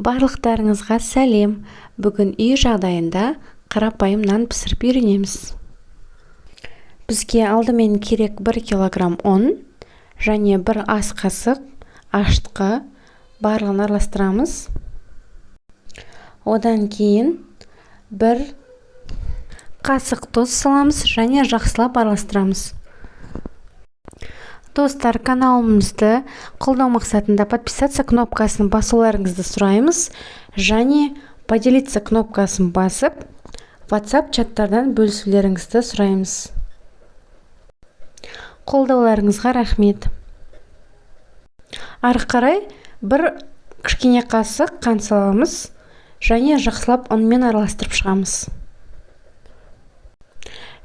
Барлықтарыңызға сәлем. Бүгін үй жағдайында қарапайым нан пісіріп үйренеміз. Бізге алдымен керек 1 килограмм ұн және 1 ас қасық ашытқы барлығын араластырамыз. Одан кейін 1 қасық тұз саламыз және жақсылап араластырамыз. Достар, каналымызды қолдау мақсатында подписаться кнопкасын басуларыңызды сұраймыз және поделиться кнопкасын басып, WhatsApp чаттардан бөлісулеріңізді сұраймыз. Қолдауларыңызға рахмет. Ары қарай 1 кішкене қасық қант саламыз және жақсылап ұнмен араластырып шығамыз.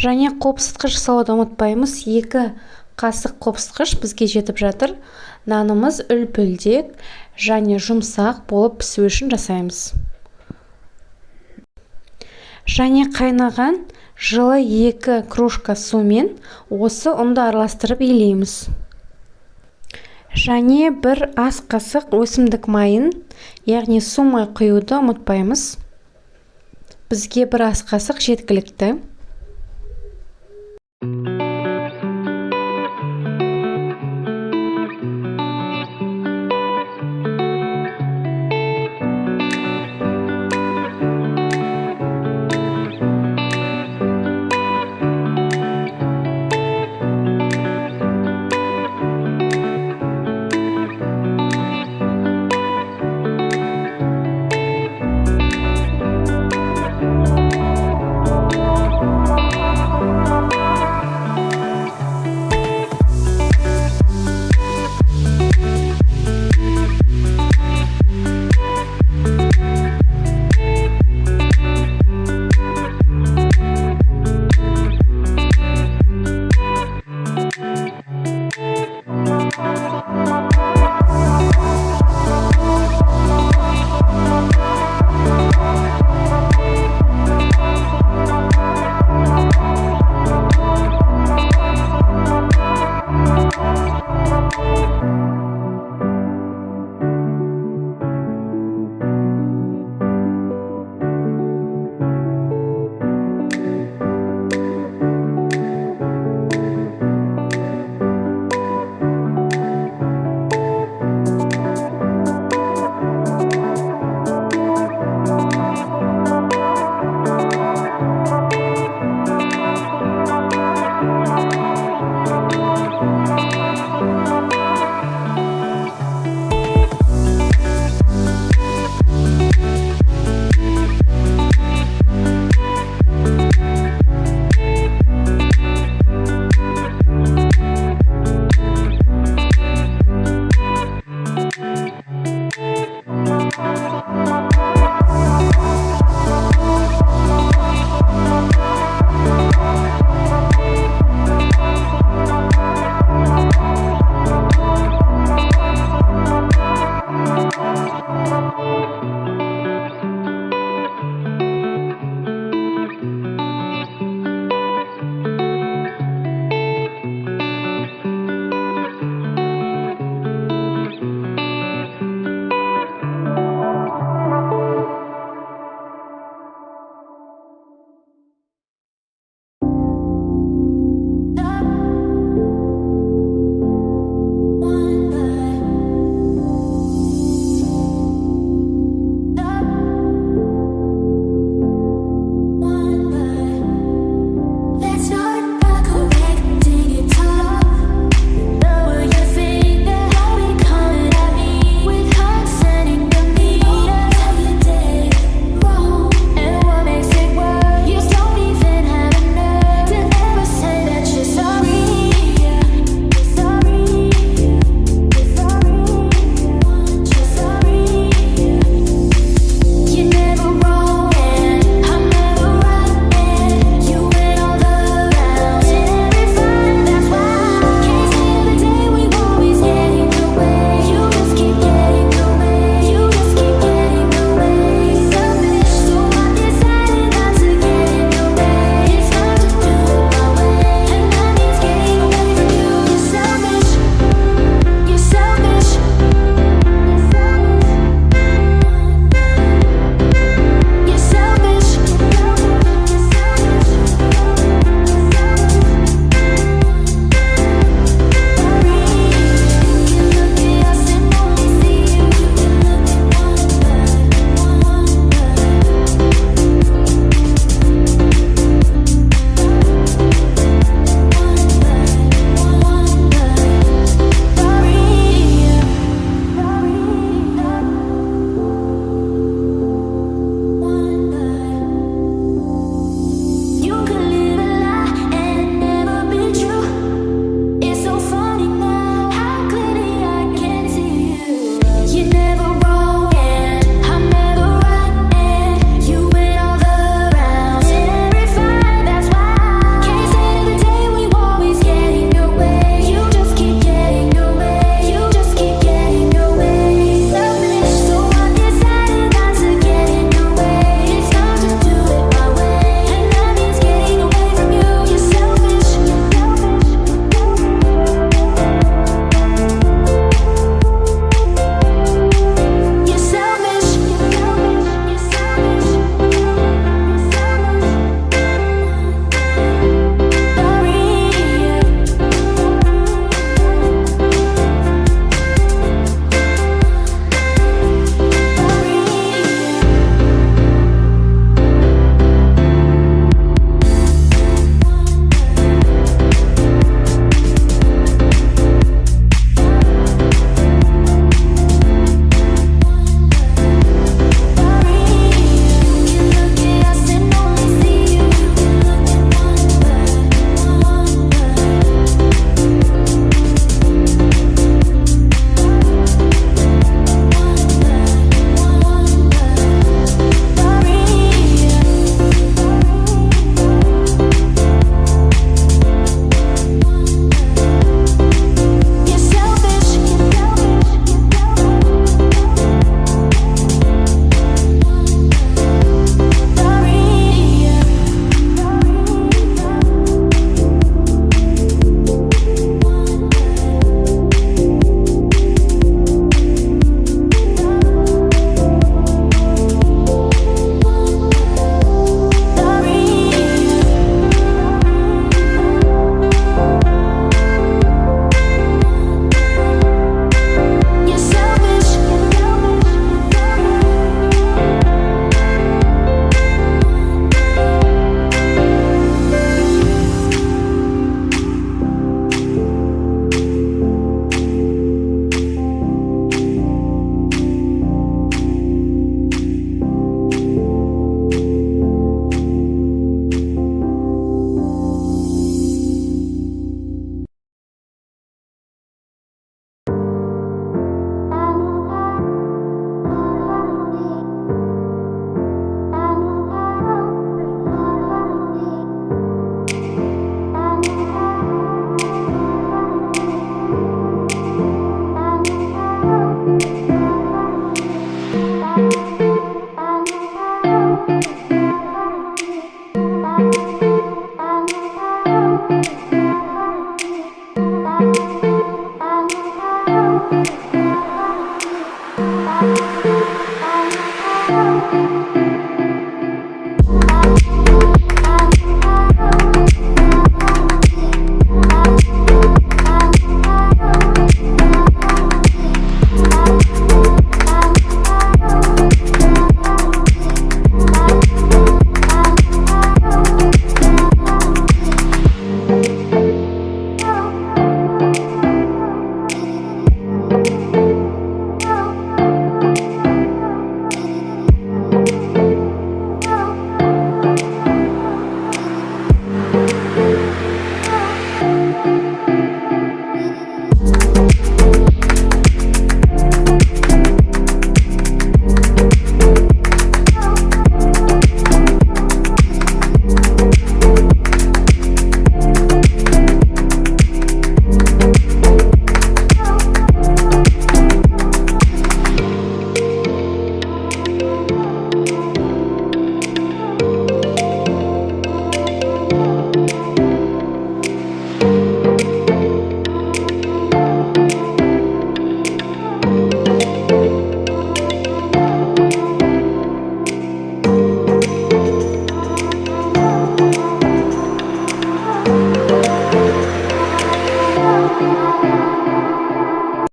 Және қопсытқыш салуды ұмытпаймыз. 2 қасық қопсытқыш бізге жетіп жатыр. Нанымыз үлпілдек және жұмсақ болып пісу үшін жасаймыз. Және қайнаған жылы 2 кружка сумен осы ұнды араластырып илейміз. Және 1 ас қасық өсімдік майын, яғни су май құюды ұмытпаймыз. Бізге 1 ас қасық жеткілікті.